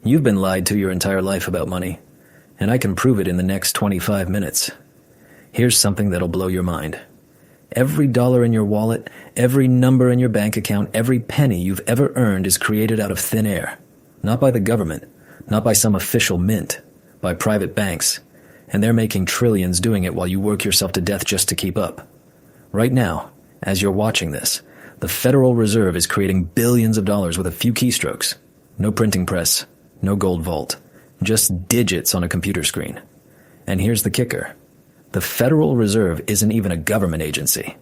You've been lied to your entire life about money, and I can prove it in the next 25 minutes. Here's something that'll blow your mind. Every dollar in your wallet, every number in your bank account, every penny you've ever earned is created out of thin air. Not by the government, not by some official mint, by private banks. And they're making trillions doing it while you work yourself to death just to keep up. Right now, as you're watching this, the Federal Reserve is creating billions of dollars with a few keystrokes. No printing press, no gold vault, just digits on a computer screen. And here's the kicker. The Federal Reserve isn't even a government agency.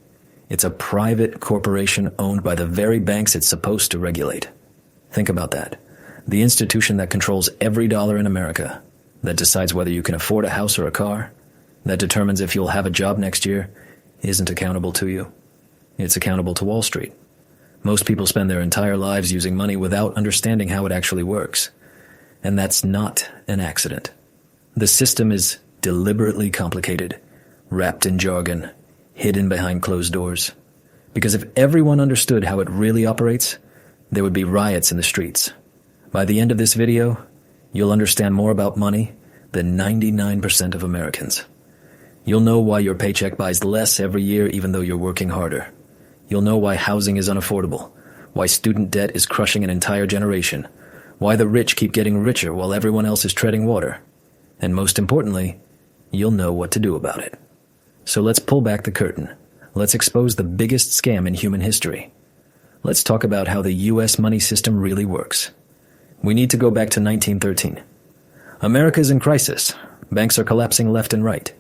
It's a private corporation owned by the very banks it's supposed to regulate. Think about that. The institution that controls every dollar in America, that decides whether you can afford a house or a car, that determines if you'll have a job next year, isn't accountable to you. It's accountable to Wall Street. Most people spend their entire lives using money without understanding how it actually works. And that's not an accident. The system is deliberately complicated, wrapped in jargon, hidden behind closed doors. Because if everyone understood how it really operates, there would be riots in the streets. By the end of this video, you'll understand more about money than 99% of Americans. You'll know why your paycheck buys less every year even though you're working harder. You'll know why housing is unaffordable, why student debt is crushing an entire generation, why the rich keep getting richer while everyone else is treading water. And most importantly, you'll know what to do about it. So let's pull back the curtain. Let's expose the biggest scam in human history. Let's talk about how the U.S. money system really works. We need to go back to 1913. America's in crisis. Banks are collapsing left and right.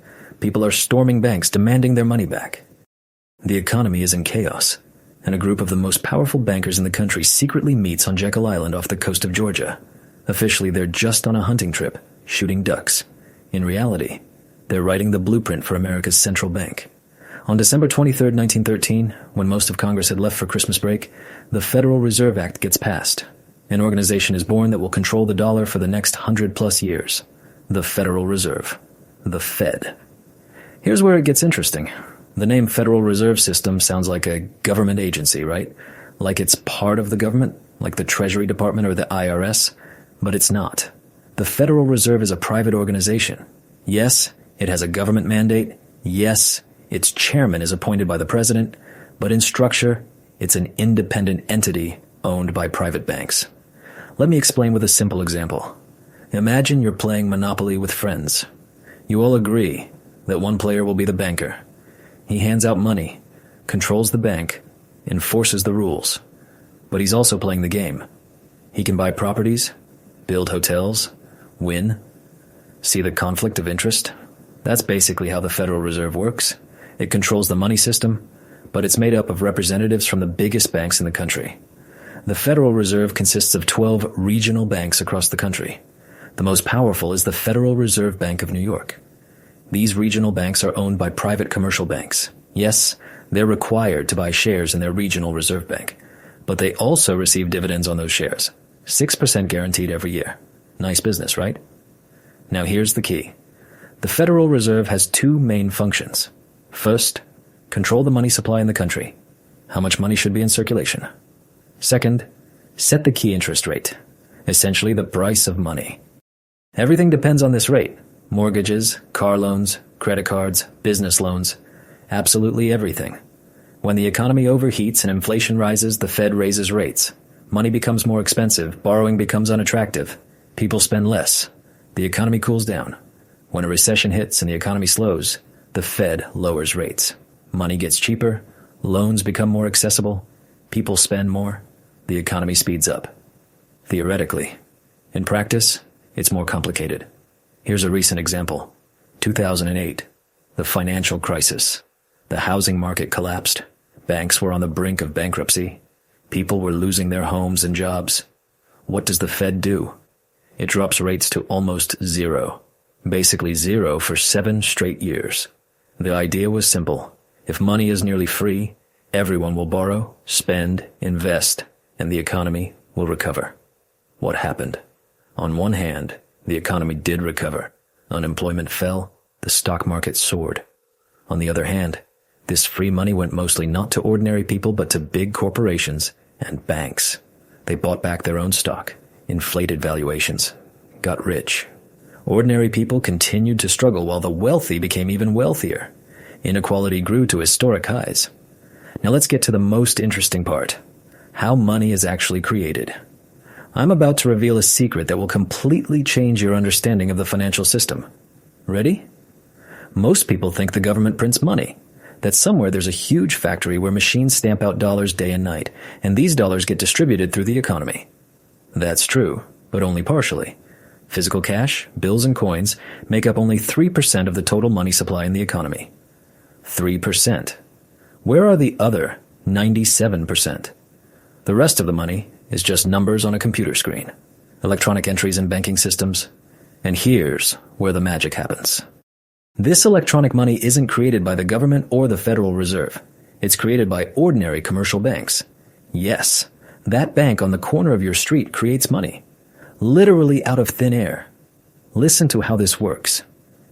People are storming banks, demanding their money back. The economy is in chaos, and a group of the most powerful bankers in the country secretly meets on Jekyll Island off the coast of Georgia. Officially, they're just on a hunting trip, shooting ducks. In reality, they're writing the blueprint for America's central bank. On December 23, 1913, when most of Congress had left for Christmas break, the Federal Reserve Act gets passed. An organization is born that will control the dollar for the next 100+ years. The Federal Reserve. The Fed. Here's where it gets interesting. The name Federal Reserve System sounds like a government agency, right? Like it's part of the government, like the Treasury Department or the IRS, but it's not. The Federal Reserve is a private organization. Yes, it has a government mandate. Yes, its chairman is appointed by the president, but in structure, it's an independent entity owned by private banks. Let me explain with a simple example. Imagine you're playing Monopoly with friends. You all agree that one player will be the banker. He hands out money, controls the bank, enforces the rules. But he's also playing the game. He can buy properties, build hotels, win. See the conflict of interest? That's basically how the Federal Reserve works. It controls the money system, but it's made up of representatives from the biggest banks in the country. The Federal Reserve consists of 12 regional banks across the country. The most powerful is the Federal Reserve Bank of New York. These regional banks are owned by private commercial banks. Yes, they're required to buy shares in their regional reserve bank, but they also receive dividends on those shares. 6% guaranteed every year. Nice business, right? Now here's the key. The Federal Reserve has two main functions. First, control the money supply in the country. How much money should be in circulation? Second, set the key interest rate, essentially the price of money. Everything depends on this rate. Mortgages, car loans, credit cards, business loans, absolutely everything. When the economy overheats and inflation rises, the Fed raises rates. Money becomes more expensive, borrowing becomes unattractive. People spend less. The economy cools down. When a recession hits and the economy slows, the Fed lowers rates. Money gets cheaper, loans become more accessible, people spend more, the economy speeds up. Theoretically. In practice, it's more complicated. Here's a recent example. 2008, the financial crisis. The housing market collapsed. Banks were on the brink of bankruptcy. People were losing their homes and jobs. What does the Fed do? It drops rates to almost zero. Basically zero for 7 straight years. The idea was simple. If money is nearly free, everyone will borrow, spend, invest, and the economy will recover. What happened? On one hand, the economy did recover. Unemployment fell, the stock market soared. On the other hand, this free money went mostly not to ordinary people but to big corporations and banks. They bought back their own stock, Inflated valuations. Got rich. Ordinary people continued to struggle while the wealthy became even wealthier. Inequality grew to historic highs. Now let's get to the most interesting part. How money is actually created. I'm about to reveal a secret that will completely change your understanding of the financial system. Ready? Most people think the government prints money, that somewhere there's a huge factory where machines stamp out dollars day and night, and these dollars get distributed through the economy. That's true, but only partially. Physical cash, bills, and coins make up only 3% of the total money supply in the economy. 3%. Where are the other 97%? The rest of the money is just numbers on a computer screen, electronic entries in banking systems, and here's where the magic happens. This electronic money isn't created by the government or the Federal Reserve. It's created by ordinary commercial banks. Yes, that bank on the corner of your street creates money, literally out of thin air. Listen to how this works.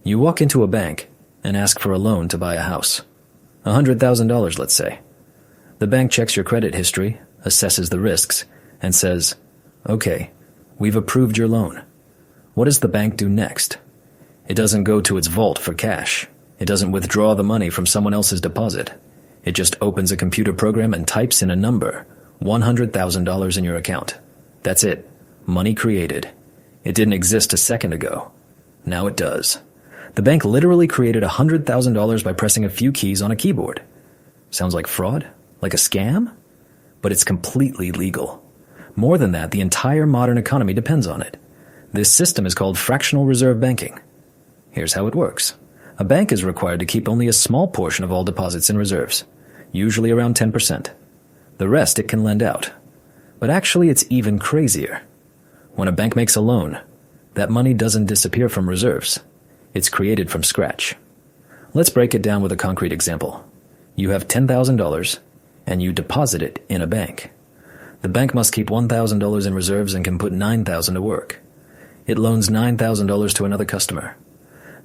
You walk into a bank and ask for a loan to buy a house. $100,000, let's say. The bank checks your credit history, assesses the risks, and says, "Okay, we've approved your loan." What does the bank do next? It doesn't go to its vault for cash. It doesn't withdraw the money from someone else's deposit. It just opens a computer program and types in a number, $100,000 in your account. That's it. Money created. It didn't exist a second ago. Now it does. The bank literally created $100,000 by pressing a few keys on a keyboard. Sounds like fraud? Like a scam? But it's completely legal. More than that, the entire modern economy depends on it. This system is called fractional reserve banking. Here's how it works. A bank is required to keep only a small portion of all deposits in reserves, usually around 10%. The rest it can lend out. But actually, it's even crazier. When a bank makes a loan, that money doesn't disappear from reserves. It's created from scratch. Let's break it down with a concrete example. You have $10,000 and you deposit it in a bank. The bank must keep $1,000 in reserves and can put $9,000 to work. It loans $9,000 to another customer.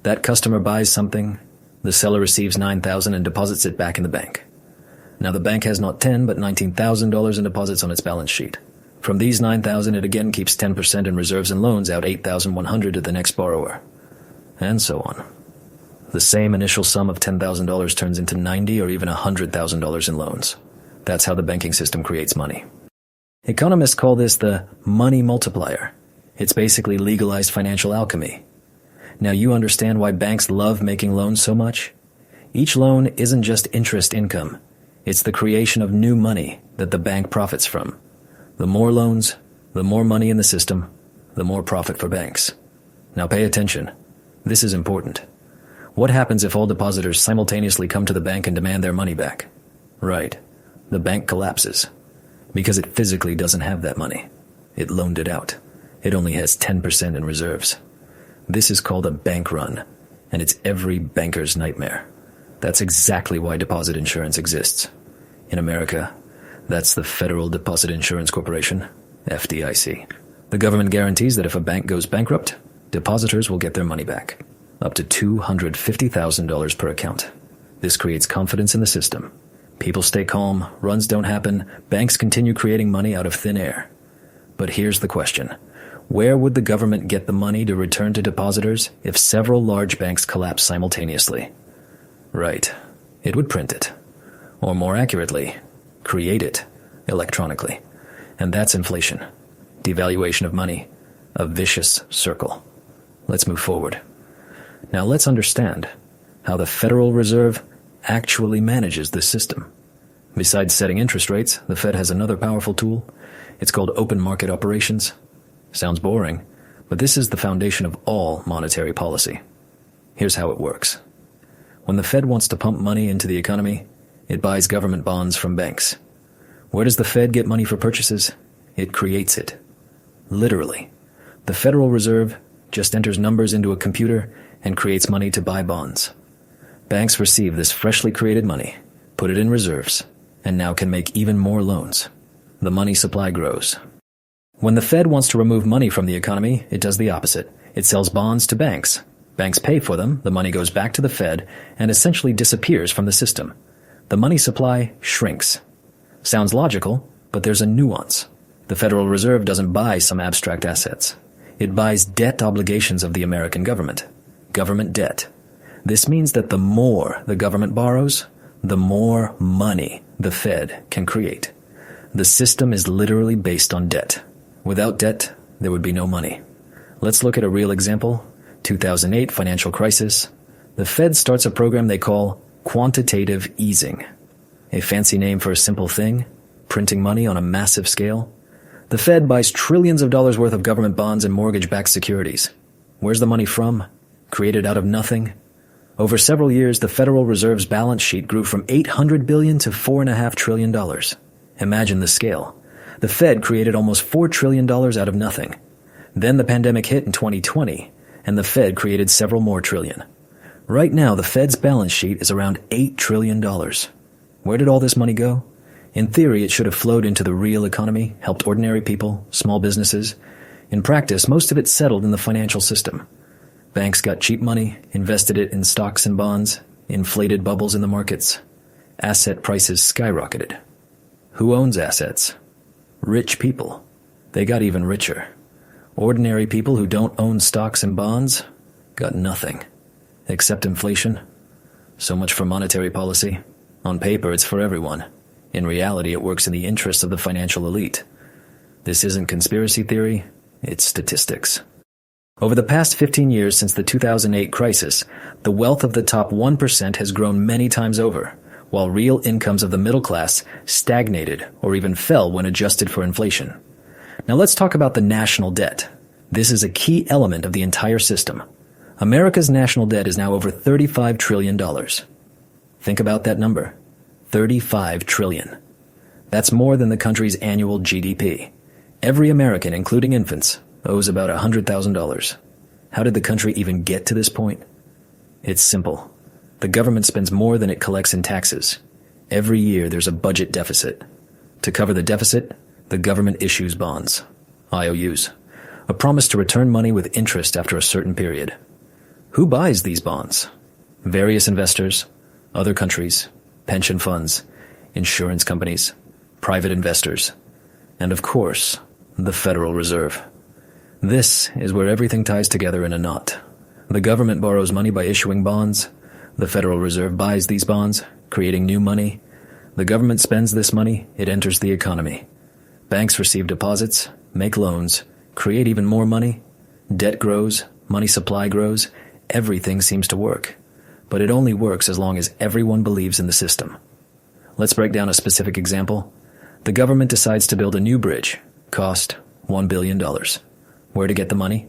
That customer buys something, the seller receives $9,000 and deposits it back in the bank. Now the bank has not $10,000 but $19,000 in deposits on its balance sheet. From these $9,000, it again keeps 10% in reserves and loans out $8,100 to the next borrower. And so on. The same initial sum of $10,000 turns into $90,000 or even $100,000 in loans. That's how the banking system creates money. Economists call this the money multiplier. It's basically legalized financial alchemy. Now you understand why banks love making loans so much? Each loan isn't just interest income. It's the creation of new money that the bank profits from. The more loans, the more money in the system, the more profit for banks. Now pay attention. This is important. What happens if all depositors simultaneously come to the bank and demand their money back? Right. The bank collapses. Because it physically doesn't have that money. It loaned it out. It only has 10% in reserves. This is called a bank run, and it's every banker's nightmare. That's exactly why deposit insurance exists. In America, that's the Federal Deposit Insurance Corporation, FDIC. The government guarantees that if a bank goes bankrupt, depositors will get their money back, up to $250,000 per account. This creates confidence in the system. People stay calm, runs don't happen, banks continue creating money out of thin air. But here's the question. Where would the government get the money to return to depositors if several large banks collapse simultaneously? Right. It would print it. Or more accurately, create it electronically. And that's inflation. Devaluation of money. A vicious circle. Let's move forward. Now let's understand how the Federal Reserve actually manages this system. Besides setting interest rates, the Fed has another powerful tool. It's called open market operations. Sounds boring, but this is the foundation of all monetary policy. Here's how it works. When the Fed wants to pump money into the economy, it buys government bonds from banks. Where does the Fed get money for purchases? It creates it. Literally. The Federal Reserve just enters numbers into a computer and creates money to buy bonds. Banks receive this freshly created money, put it in reserves, and now can make even more loans. The money supply grows. When the Fed wants to remove money from the economy, it does the opposite. It sells bonds to banks. Banks pay for them, the money goes back to the Fed, and essentially disappears from the system. The money supply shrinks. Sounds logical, but there's a nuance. The Federal Reserve doesn't buy some abstract assets. It buys debt obligations of the American government debt. This means that the more the government borrows, the more money the Fed can create. The system is literally based on debt. Without debt, there would be no money. Let's look at a real example. 2008 financial crisis. The Fed starts a program they call quantitative easing. A fancy name for a simple thing, printing money on a massive scale. The Fed buys trillions of dollars worth of government bonds and mortgage-backed securities. Where's the money from? Created out of nothing? Over several years, the Federal Reserve's balance sheet grew from $800 billion to $4.5 trillion. Imagine the scale. The Fed created almost $4 trillion out of nothing. Then the pandemic hit in 2020, and the Fed created several more trillion. Right now, the Fed's balance sheet is around $8 trillion. Where did all this money go? In theory, it should have flowed into the real economy, helped ordinary people, small businesses. In practice, most of it settled in the financial system. Banks got cheap money, invested it in stocks and bonds, inflated bubbles in the markets. Asset prices skyrocketed. Who owns assets? Rich people. They got even richer. Ordinary people who don't own stocks and bonds got nothing. Except inflation. So much for monetary policy. On paper, it's for everyone. In reality, it works in the interests of the financial elite. This isn't conspiracy theory, it's statistics. Over the past 15 years since the 2008 crisis, the wealth of the top 1% has grown many times over, while real incomes of the middle class stagnated or even fell when adjusted for inflation. Now let's talk about the national debt. This is a key element of the entire system. America's national debt is now over $35 trillion. Think about that number. $35 trillion. That's more than the country's annual GDP. Every American, including infants, owes about $100,000. How did the country even get to this point? It's simple. The government spends more than it collects in taxes. Every year there's a budget deficit. To cover the deficit, the government issues bonds, IOUs, a promise to return money with interest after a certain period. Who buys these bonds? Various investors, other countries, pension funds, insurance companies, private investors, and of course, the Federal Reserve. This is where everything ties together in a knot. The government borrows money by issuing bonds. The Federal Reserve buys these bonds, creating new money. The government spends this money, it enters the economy. Banks receive deposits, make loans, create even more money. Debt grows, money supply grows, everything seems to work. But it only works as long as everyone believes in the system. Let's break down a specific example. The government decides to build a new bridge, cost $1 billion. Where to get the money?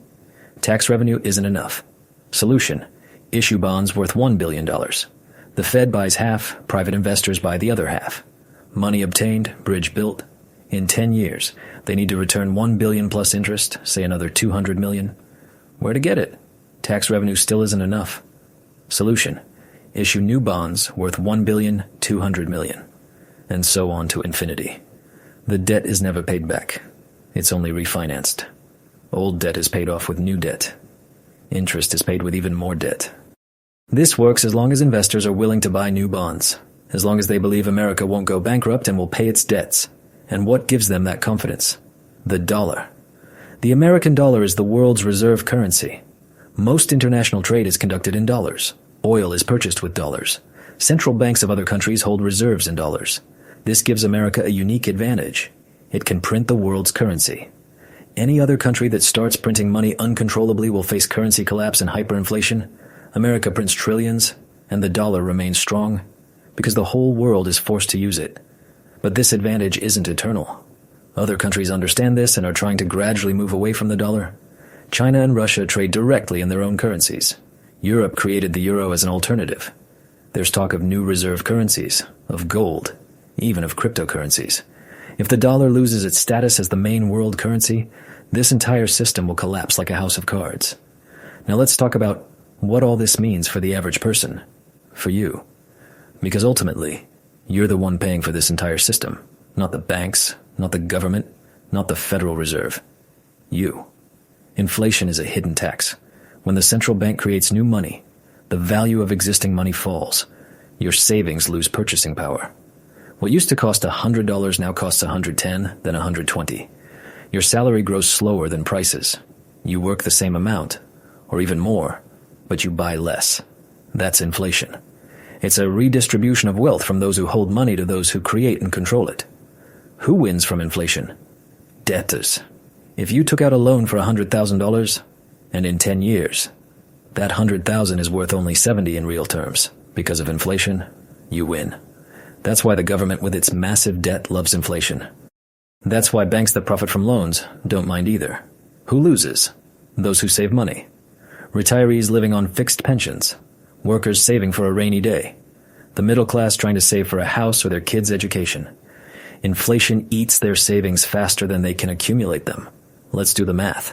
Tax revenue isn't enough. Solution: issue bonds worth $1 billion. The Fed buys half, private investors buy the other half. Money obtained, bridge built. In 10 years, they need to return $1 billion plus interest, say another $200 million. Where to get it? Tax revenue still isn't enough. Solution: issue new bonds worth $1 billion, $200 million. And so on to infinity. The debt is never paid back. It's only refinanced. Old debt is paid off with new debt. Interest is paid with even more debt. This works as long as investors are willing to buy new bonds, as long as they believe America won't go bankrupt and will pay its debts. And what gives them that confidence? The dollar. The American dollar is the world's reserve currency. Most international trade is conducted in dollars. Oil is purchased with dollars. Central banks of other countries hold reserves in dollars. This gives America a unique advantage. It can print the world's currency. Any other country that starts printing money uncontrollably will face currency collapse and hyperinflation. America prints trillions, and the dollar remains strong, because the whole world is forced to use it. But this advantage isn't eternal. Other countries understand this and are trying to gradually move away from the dollar. China and Russia trade directly in their own currencies. Europe created the euro as an alternative. There's talk of new reserve currencies, of gold, even of cryptocurrencies. If the dollar loses its status as the main world currency, this entire system will collapse like a house of cards. Now let's talk about what all this means for the average person, for you. Because ultimately, you're the one paying for this entire system, not the banks, not the government, not the Federal Reserve. You. Inflation is a hidden tax. When the central bank creates new money, the value of existing money falls. Your savings lose purchasing power. What used to cost $100 now costs $110, then $120. Your salary grows slower than prices. You work the same amount, or even more, but you buy less. That's inflation. It's a redistribution of wealth from those who hold money to those who create and control it. Who wins from inflation? Debtors. If you took out a loan for $100,000, and in 10 years, that $100,000 is worth only $70 in real terms, because of inflation, you win. That's why the government with its massive debt loves inflation. That's why banks that profit from loans don't mind either. Who loses? Those who save money. Retirees living on fixed pensions. Workers saving for a rainy day. The middle class trying to save for a house or their kids' education. Inflation eats their savings faster than they can accumulate them. Let's do the math.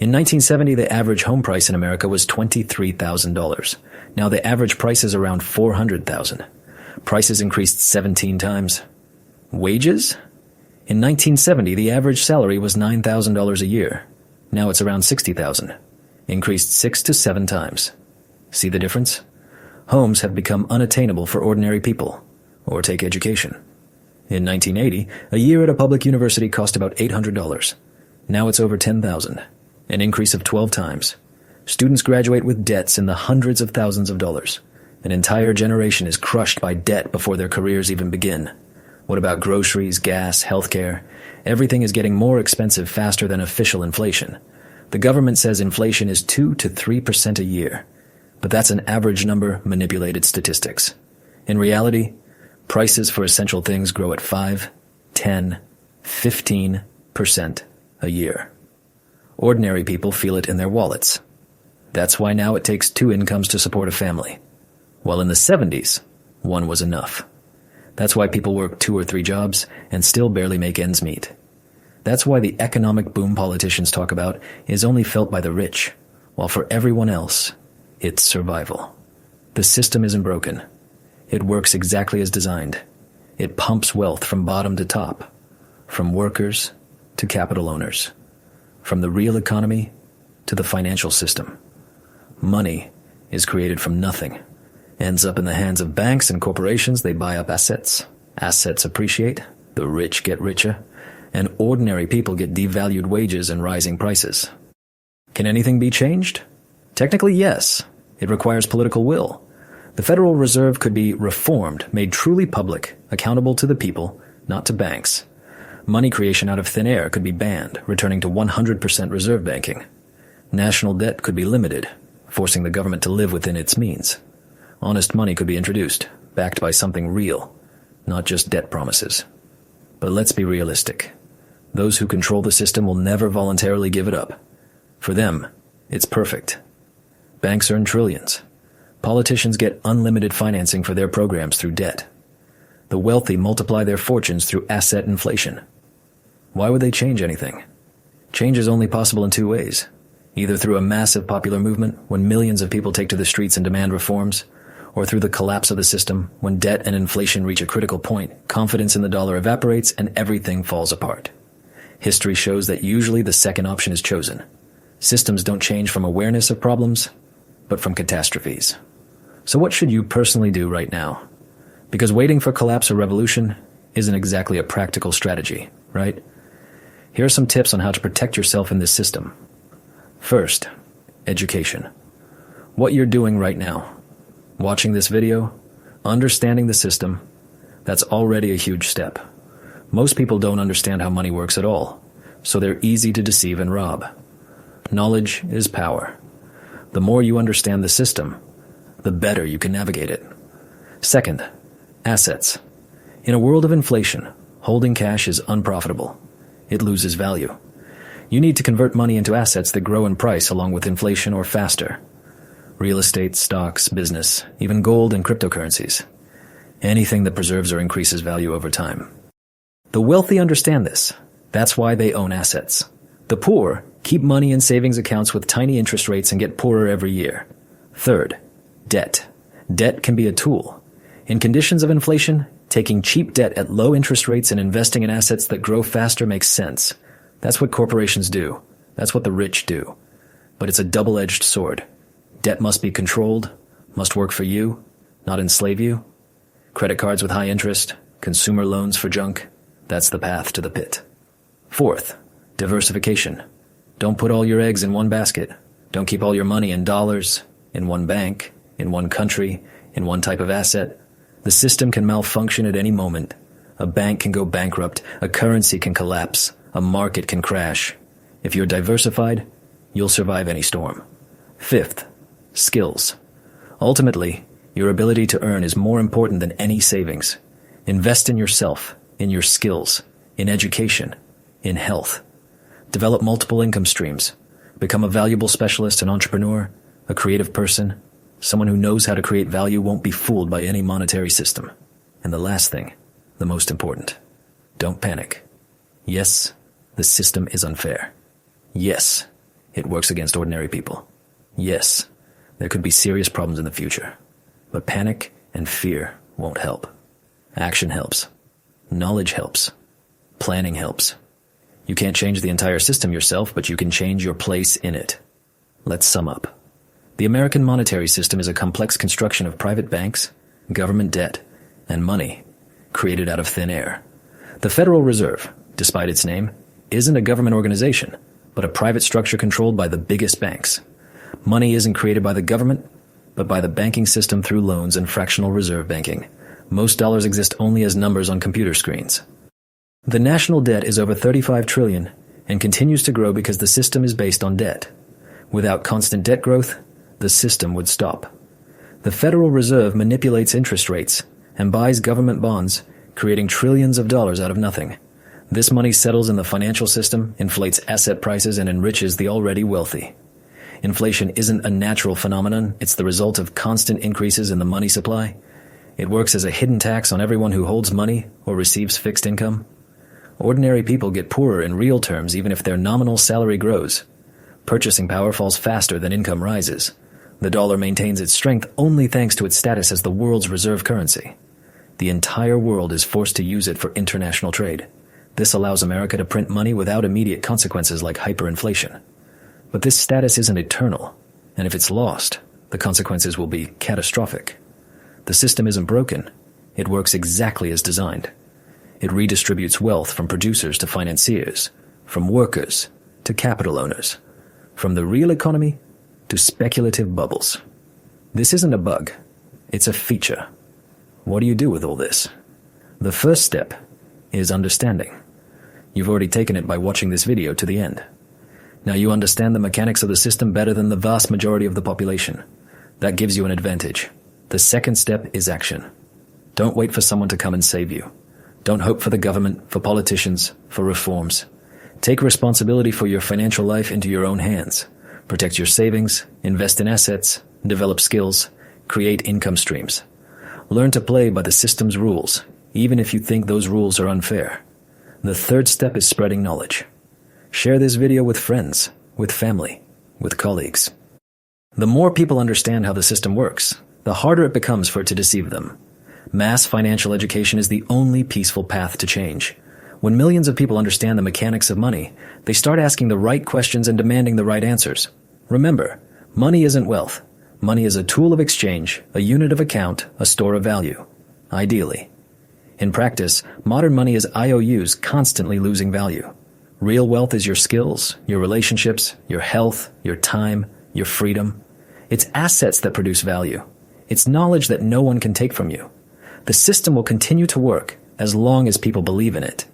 In 1970, the average home price in America was $23,000. Now the average price is around $400,000. Prices increased 17 times. Wages? In 1970, the average salary was $9,000 a year. Now it's around $60,000. Increased 6 to 7 times. See the difference? Homes have become unattainable for ordinary people. Or take education. In 1980, a year at a public university cost about $800. Now it's over $10,000, an increase of 12 times. Students graduate with debts in the hundreds of thousands of dollars. An entire generation is crushed by debt before their careers even begin. What about groceries, gas, healthcare? Everything is getting more expensive faster than official inflation. The government says inflation is 2 to 3% a year. But that's an average number, manipulated statistics. In reality, prices for essential things grow at 5, 10, 15% a year. Ordinary people feel it in their wallets. That's why now it takes 2 incomes to support a family. While in the 70s, 1 was enough. That's why people work 2 or 3 jobs and still barely make ends meet. That's why the economic boom politicians talk about is only felt by the rich, while for everyone else, it's survival. The system isn't broken. It works exactly as designed. It pumps wealth from bottom to top, from workers to capital owners, from the real economy to the financial system. Money is created from nothing, ends up in the hands of banks and corporations. They buy up assets. Assets appreciate, the rich get richer, and ordinary people get devalued wages and rising prices. Can anything be changed? Technically, yes. It requires political will. The Federal Reserve could be reformed, made truly public, accountable to the people, not to banks. Money creation out of thin air could be banned, returning to 100% reserve banking. National debt could be limited, forcing the government to live within its means. Honest money could be introduced, backed by something real, not just debt promises. But let's be realistic. Those who control the system will never voluntarily give it up. For them, it's perfect. Banks earn trillions. Politicians get unlimited financing for their programs through debt. The wealthy multiply their fortunes through asset inflation. Why would they change anything? Change is only possible in 2 ways. Either through a massive popular movement, when millions of people take to the streets and demand reforms, or through the collapse of the system, when debt and inflation reach a critical point, confidence in the dollar evaporates, and everything falls apart. History shows that usually the second option is chosen. Systems don't change from awareness of problems, but from catastrophes. So what should you personally do right now? Because waiting for collapse or revolution isn't exactly a practical strategy, right? Here are some tips on how to protect yourself in this system. First, education. What you're doing right now, watching this video, understanding the system, that's already a huge step. Most people don't understand how money works at all, so they're easy to deceive and rob. Knowledge is power. The more you understand the system, the better you can navigate it. Second, assets. In a world of inflation, holding cash is unprofitable. It loses value. You need to convert money into assets that grow in price along with inflation or faster. Real estate, stocks, business, even gold and cryptocurrencies. Anything that preserves or increases value over time. The wealthy understand this. That's why they own assets. The poor keep money in savings accounts with tiny interest rates and get poorer every year. Third, debt. Debt can be a tool. In conditions of inflation, taking cheap debt at low interest rates and investing in assets that grow faster makes sense. That's what corporations do. That's what the rich do. But it's a double-edged sword. Debt must be controlled, must work for you, not enslave you. Credit cards with high interest, consumer loans for junk, that's the path to the pit. Fourth, Diversification. Don't put all your eggs in one basket. Don't keep all your money in dollars, in one bank, in one country, in one type of asset. The system can malfunction at any moment. A bank can go bankrupt, a currency can collapse, a market can crash. If you're diversified, you'll survive any storm. Fifth, skills. Ultimately, your ability to earn is more important than any savings. Invest in yourself, in your skills, in education, in health. Develop multiple income streams. Become a valuable specialist, an entrepreneur, a creative person. Someone who knows how to create value won't be fooled by any monetary system. And the last thing, the most important, don't panic. Yes, the system is unfair. Yes, it works against ordinary people. Yes, there could be serious problems in the future. But panic and fear won't help. Action helps. Knowledge helps. Planning helps. You can't change the entire system yourself, but you can change your place in it. Let's sum up. The American monetary system is a complex construction of private banks, government debt, and money, created out of thin air. The Federal Reserve, despite its name, isn't a government organization, but a private structure controlled by the biggest banks. Money isn't created by the government, but by the banking system through loans and fractional reserve banking. Most dollars exist only as numbers on computer screens. The national debt is over $35 trillion and continues to grow because the system is based on debt. Without constant debt growth, the system would stop. The Federal Reserve manipulates interest rates and buys government bonds, creating trillions of dollars out of nothing. This money settles in the financial system, inflates asset prices, and enriches the already wealthy. Inflation isn't a natural phenomenon, it's the result of constant increases in the money supply. It works as a hidden tax on everyone who holds money or receives fixed income. Ordinary people get poorer in real terms even if their nominal salary grows. Purchasing power falls faster than income rises. The dollar maintains its strength only thanks to its status as the world's reserve currency. The entire world is forced to use it for international trade. This allows America to print money without immediate consequences like hyperinflation. But this status isn't eternal, and if it's lost, the consequences will be catastrophic. The system isn't broken. It works exactly as designed. It redistributes wealth from producers to financiers, from workers to capital owners, from the real economy to speculative bubbles. This isn't a bug. It's a feature. What do you do with all this? The first step is understanding. You've already taken it by watching this video to the end. Now you understand the mechanics of the system better than the vast majority of the population. That gives you an advantage. The second step is action. Don't wait for someone to come and save you. Don't hope for the government, for politicians, for reforms. Take responsibility for your financial life into your own hands. Protect your savings, invest in assets, develop skills, create income streams. Learn to play by the system's rules, even if you think those rules are unfair. The third step is spreading knowledge. Share this video with friends, with family, with colleagues. The more people understand how the system works, the harder it becomes for it to deceive them. Mass financial education is the only peaceful path to change. When millions of people understand the mechanics of money, they start asking the right questions and demanding the right answers. Remember, money isn't wealth. Money is a tool of exchange, a unit of account, a store of value. Ideally. In practice, modern money is IOUs constantly losing value. Real wealth is your skills, your relationships, your health, your time, your freedom. It's assets that produce value. It's knowledge that no one can take from you. The system will continue to work as long as people believe in it.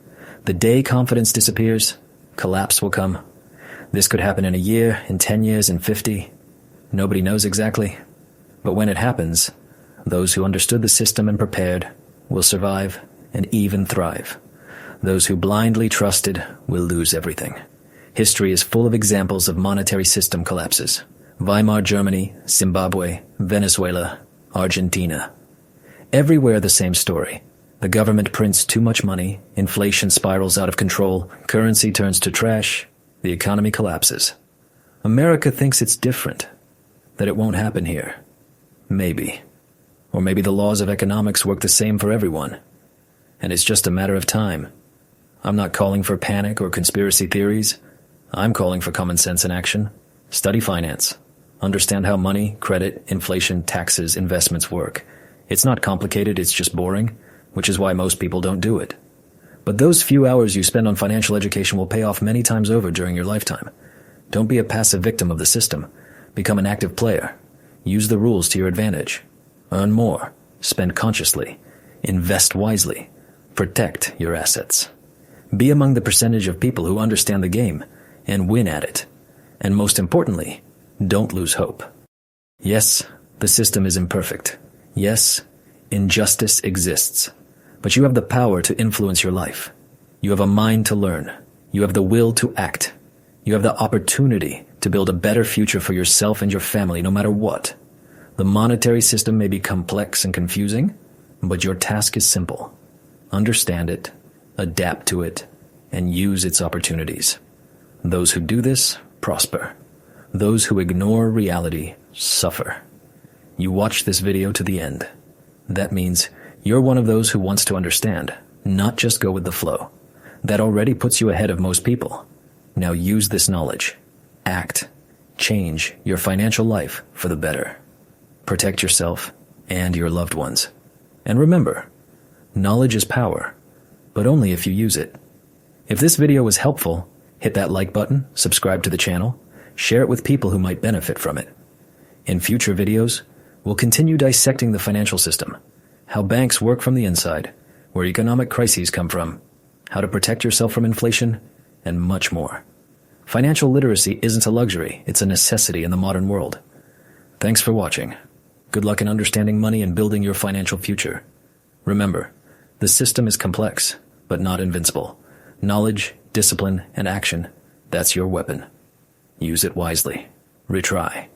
The day confidence disappears, collapse will come. This could happen in a year, in 10 years, in 50. Nobody knows exactly. But when it happens, those who understood the system and prepared will survive and even thrive. Those who blindly trusted will lose everything. History is full of examples of monetary system collapses. Weimar Germany, Zimbabwe, Venezuela, Argentina. Everywhere the same story. The government prints too much money, inflation spirals out of control, currency turns to trash, the economy collapses. America thinks it's different, that it won't happen here. Maybe. Or maybe the laws of economics work the same for everyone, and it's just a matter of time. I'm not calling for panic or conspiracy theories. I'm calling for common sense and action. Study finance. Understand how money, credit, inflation, taxes, investments work. It's not complicated, it's just boring, which is why most people don't do it. But those few hours you spend on financial education will pay off many times over during your lifetime. Don't be a passive victim of the system. Become an active player. Use the rules to your advantage. Earn more. Spend consciously. Invest wisely. Protect your assets. Be among the percentage of people who understand the game and win at it. And most importantly, don't lose hope. Yes, the system is imperfect. Yes, injustice exists. But you have the power to influence your life. You have a mind to learn. You have the will to act. You have the opportunity to build a better future for yourself and your family, no matter what. The monetary system may be complex and confusing, but your task is simple. Understand it, adapt to it, and use its opportunities. Those who do this prosper. Those who ignore reality suffer. You watch this video to the end. That means you're one of those who wants to understand, not just go with the flow. That already puts you ahead of most people. Now use this knowledge. Act. Change your financial life for the better. Protect yourself and your loved ones. And remember, knowledge is power, but only if you use it. If this video was helpful, hit that like button, subscribe to the channel, share it with people who might benefit from it. In future videos, we'll continue dissecting the financial system, how banks work from the inside, where economic crises come from, how to protect yourself from inflation, and much more. Financial literacy isn't a luxury, it's a necessity in the modern world. Thanks for watching. Good luck in understanding money and building your financial future. Remember, the system is complex, but not invincible. Knowledge, discipline, and action, that's your weapon. Use it wisely. Retry.